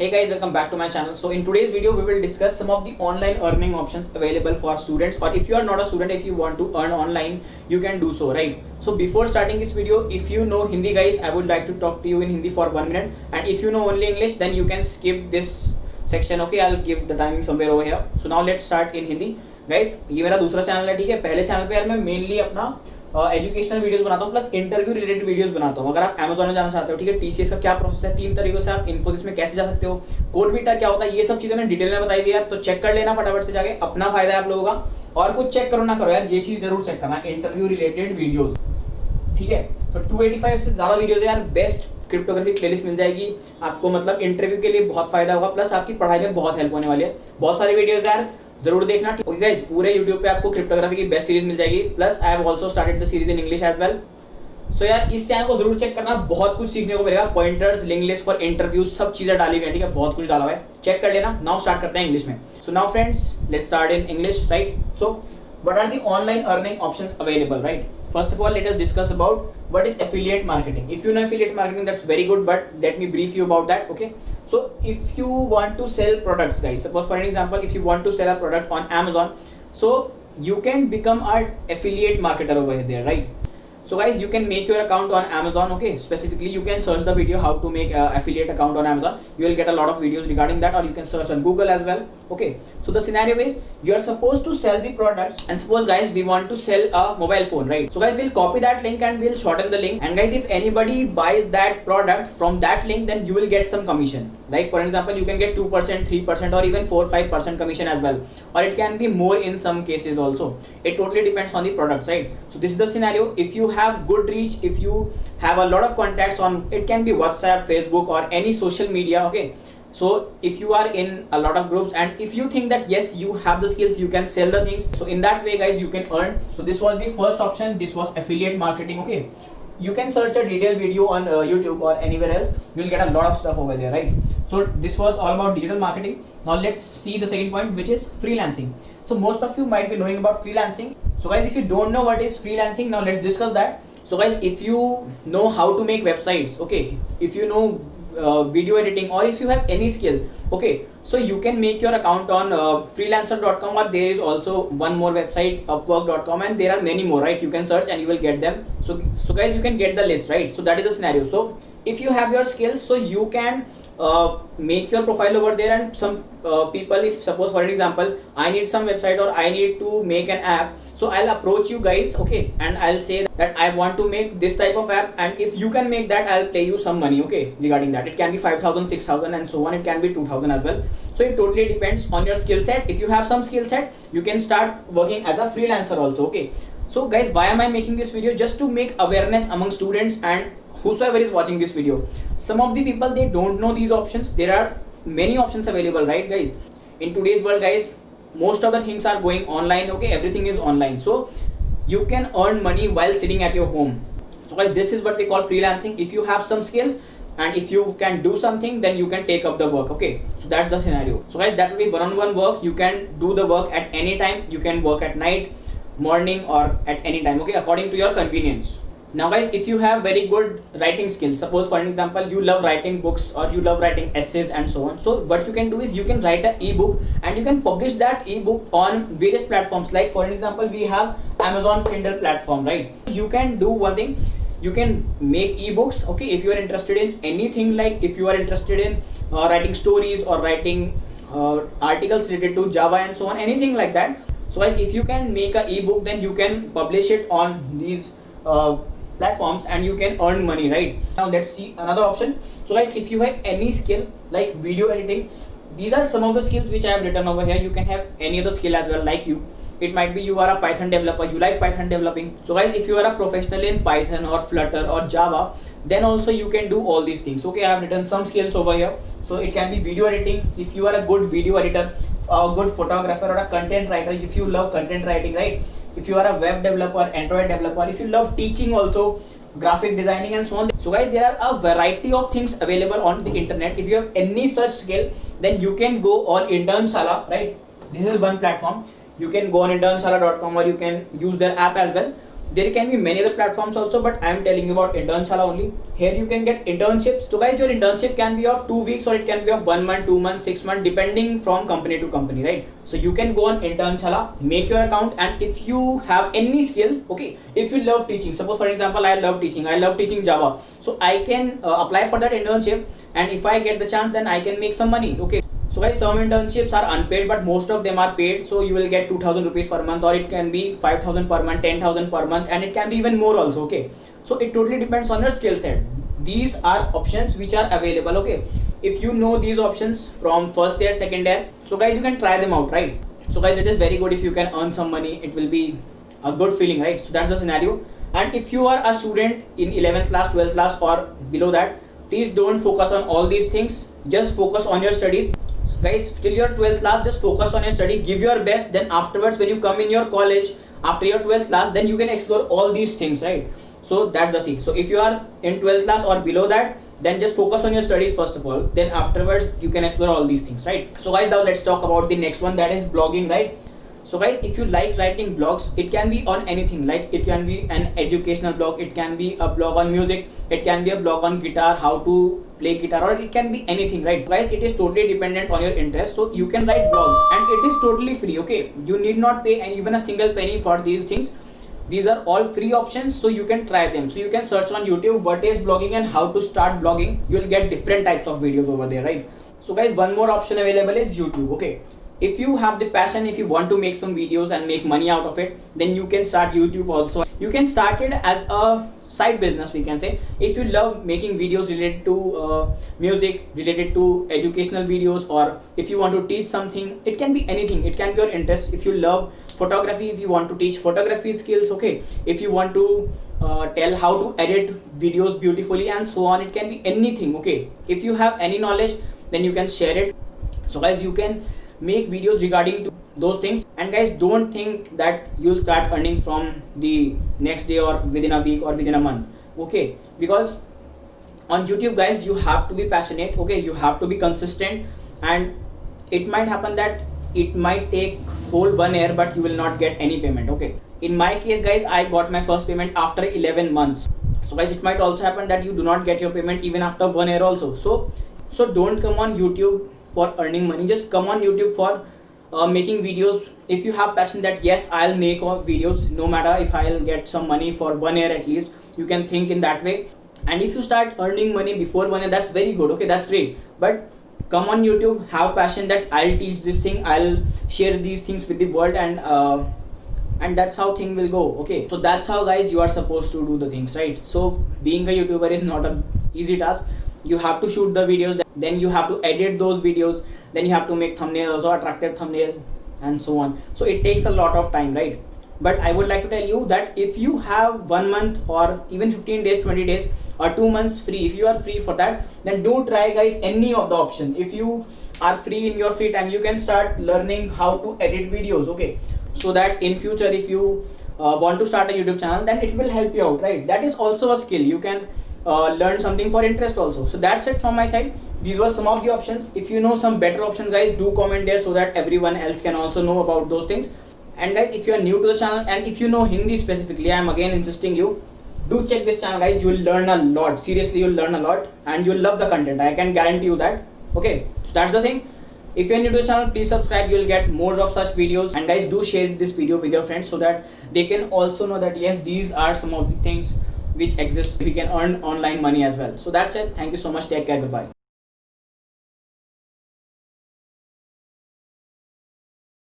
Hey guys, welcome back to my channel. So in today's video, we will discuss some of the online earning options available for students, or if you are not a student, if you want to earn online, you can do so, right? So before starting this video, if you know Hindi guys, I would like to talk to you in Hindi for 1 minute, and if you know only English, then you can skip this section. Okay, I'll give the timing somewhere over here. So now let's start in Hindi. Guys, ये मेरा दूसरा channel है, ठीक है? पहले channel पे यार मैं मेनली अपना एजुकेशनल वीडियोस बनाता हूँ प्लस इंटरव्यू रिलेटेड वीडियोस बनाता हूँ. अगर आप अमेजोन में जाना चाहते हो, ठीक है, टीसीएस का क्या प्रोसेस है, 3 तरीकों से आप इन्फोसिस में कैसे जा सकते हो, कोड बीटा क्या होता है, ये सब चीजें मैंने डिटेल में बताई हुई यार. तो चेक कर लेना फटाफट से जाके, अपना फायदा है आप लोगों का. और कुछ चेक करो ना करो यार, ये चीज जरूर चेक करना, इंटरव्यू रिलेटेड वीडियोस, ठीक है. तो 285 से ज्यादा वीडियोस है यार. बेस्ट क्रिप्टोग्राफी प्लेलिस्ट मिल जाएगी आपको, मतलब इंटरव्यू के लिए बहुत फायदा होगा, प्लस आपकी पढ़ाई में बहुत हेल्प होने वाली है. बहुत सारी वीडियोस यार जरूर देखना. ओके गाइस, पूरे YouTube पे आपको क्रिप्टोग्राफी की बेस्ट सीरीज मिल जाएगी. Plus I have also started the series in English as well. So यार इस चैनल को जरूर चेक करना, बहुत कुछ सीखने को मिलेगा. Pointers, link list for interview, सब चीजें डाली हुई है, ठीक है, बहुत कुछ डाला हुआ है, चेक कर लेना. नाउ स्टार्ट करते हैं इंग्लिश में. So now friends, let's start in English, right. So what are the online earning options available, right? First of all, let us discuss about what is affiliate marketing. If you know affiliate marketing, that's very good, but let me brief you about that. Okay, so if you want to sell products, guys, suppose for an example, if you want to sell a product on Amazon, so you can become an affiliate marketer over there, right? So guys, you can make your account on Amazon. Okay, specifically you can search the video how to make affiliate account on Amazon. You will get a lot of videos regarding that, or you can search on Google as well. Okay, so the scenario is you are supposed to sell the products, and suppose guys we want to sell a mobile phone, right? So guys, we'll copy that link and we'll shorten the link, and guys if anybody buys that product from that link, then you will get some commission. Like for example, you can get 2%, 3%, or even 4-5% commission as well, or it can be more in some cases also. It totally depends on the products, right? So this is the scenario. If you have good reach, if you have a lot of contacts on, it can be WhatsApp, Facebook, or any social media. Okay, so if you are in a lot of groups, and if you think that yes you have the skills, you can sell the things, so in that way guys you can earn. So this was the first option, this was affiliate marketing. Okay, you can search a detailed video on YouTube or anywhere else, you will get a lot of stuff over there, right? So this was all about digital marketing. Now let's see the second point, which is freelancing. So most of you might be knowing about freelancing. So guys, if you don't know what is freelancing, now let's discuss that. So guys, if you know how to make websites, okay, if you know video editing, or if you have any skill, okay, so you can make your account on freelancer.com, or there is also one more website, upwork.com, and there are many more, right? You can search and you will get them. So guys, you can get the list, right? So that is the scenario. So if you have your skills, so you can make your profile over there, and some people, if suppose for an example I need some website or I need to make an app, so I'll approach you guys, okay, and I'll say that I want to make this type of app, and if you can make that, I'll pay you some money, okay, regarding that. It can be 5,000, 6,000, and so on. It can be 2,000 as well. So it totally depends on your skill set. If you have some skill set, you can start working as a freelancer also. Okay, so guys, why am I making this video? Just to make awareness among students and whosoever is watching this video. Some of the people, they don't know these options. There are many options available, right guys? In today's world guys, most of the things are going online. Okay, everything is online, so you can earn money while sitting at your home. So guys, this is what we call freelancing. If you have some skills and if you can do something, then you can take up the work. Okay, so that's the scenario. So guys, that will be one-on-one work. You can do the work at any time. You can work at night, morning, or at any time, okay, according to your convenience. Now guys, if you have very good writing skills, suppose for an example you love writing books, or you love writing essays and so on, so what you can do is you can write an ebook, and you can publish that ebook on various platforms. Like for an example, we have Amazon Kindle platform, right? You can do one thing, you can make ebooks, okay, if you are interested in anything, like if you are interested in writing stories or writing articles related to Java and so on, anything like that. So guys, if you can make an ebook, then you can publish it on these platforms and you can earn money, right? Now let's see another option. So guys, if you have any skill like video editing, these are some of the skills which I have written over here. You can have any other skill as well, like it might be you are a Python developer, you like Python developing. So guys, if you are a professional in Python or Flutter or Java, then also you can do all these things. Okay, I have written some skills over here. So it can be video editing. If you are a good video editor, a good photographer, or a content writer, if you love content writing, right? If you are a web developer, Android developer, if you love teaching also, graphic designing and so on. So guys, there are a variety of things available on the internet. If you have any such skill, then you can go on Internshala, right? This is one platform. You can go on internshala.com, or you can use their app as well. There can be many other platforms also, but I am telling you about Internshala only. Here you can get internships. So guys, your internship can be of 2 weeks or it can be of 1 month, 2 months, 6 months, depending from company to company, right? So you can go on Internshala, make your account, and if you have any skill, okay, if you love teaching, suppose for example I love teaching Java, so I can apply for that internship, and if I get the chance, then I can make some money, okay. So guys, some internships are unpaid, but most of them are paid. So you will get 2,000 rupees per month, or it can be 5,000 per month, 10,000 per month, and it can be even more also, okay. So it totally depends on your skill set. These are options which are available, okay. If you know these options from first year, second year, so guys, you can try them out, right? So guys, it is very good if you can earn some money. It will be a good feeling, right? So that's the scenario. And if you are a student in 11th class, 12th class, or below that, please don't focus on all these things. Just focus on your studies. Guys, till your 12th class, just focus on your study, give your best. Then afterwards, when you come in your college after your 12th class, then you can explore all these things, right? So that's the thing. So if you are in 12th class or below that, then just focus on your studies first of all, then afterwards you can explore all these things, right? So guys, now let's talk about the next one, that is blogging, right? So guys, if you like writing blogs, it can be on anything, like it can be an educational blog, it can be a blog on music, it can be a blog on guitar, how to play guitar, or it can be anything, right? Guys, it is totally dependent on your interest. So you can write blogs and it is totally free, okay. You need not pay even a single penny for these things. These are all free options, so you can try them. So you can search on YouTube what is blogging and how to start blogging. You will get different types of videos over there, right? So guys, one more option available is YouTube, okay. If you have the passion, if you want to make some videos and make money out of it, then you can start YouTube also. You can start it as a side business, we can say. If you love making videos related to music, related to educational videos, or if you want to teach something, it can be anything. It can be your interest. If you love photography, if you want to teach photography skills, okay. If you want to tell how to edit videos beautifully and so on, it can be anything, okay. If you have any knowledge, then you can share it. So guys, you can make videos regarding to those things. And guys, don't think that you'll start earning from the next day or within a week or within a month, okay. Because on YouTube, guys, you have to be passionate, okay. You have to be consistent, and it might happen that it might take whole 1 year, but you will not get any payment, okay. In my case, guys, I got my first payment after 11 months. So guys, it might also happen that you do not get your payment even after 1 year also. So don't come on YouTube for earning money. Just come on YouTube for making videos. If you have passion that yes, I'll make videos no matter if I'll get some money for 1 year at least, you can think in that way. And if you start earning money before 1 year, that's very good, okay, that's great. But come on YouTube, have passion that I'll teach this thing, I'll share these things with the world, and that's how thing will go, okay. So that's how, guys, you are supposed to do the things, right? So being a YouTuber is not a easy task. You have to shoot the videos, then you have to edit those videos, then you have to make thumbnails, also attractive thumbnail, and so on. So it takes a lot of time, right? But I would like to tell you that if you have 1 month or even 15 days, 20 days or 2 months free, if you are free for that, then do try, guys, any of the option. If you are free in your free time, you can start learning how to edit videos, okay. So that in future, if you want to start a YouTube channel, then it will help you out, right? That is also a skill. You can learn something for interest also. So that's it from my side. These were some of the options. If you know some better options, guys, do comment there so that everyone else can also know about those things. And guys, if you are new to the channel and if you know Hindi specifically, I am again insisting you, do check this channel, guys. You will learn a lot. Seriously, you'll learn a lot and you'll love the content. I can guarantee you that, okay. So that's the thing. If you are new to the channel, please subscribe. You will get more of such videos. And guys, do share this video with your friends so that they can also know that yes, these are some of the things which exist. We can earn online money as well. So that's it. Thank you so much. Take care. Goodbye.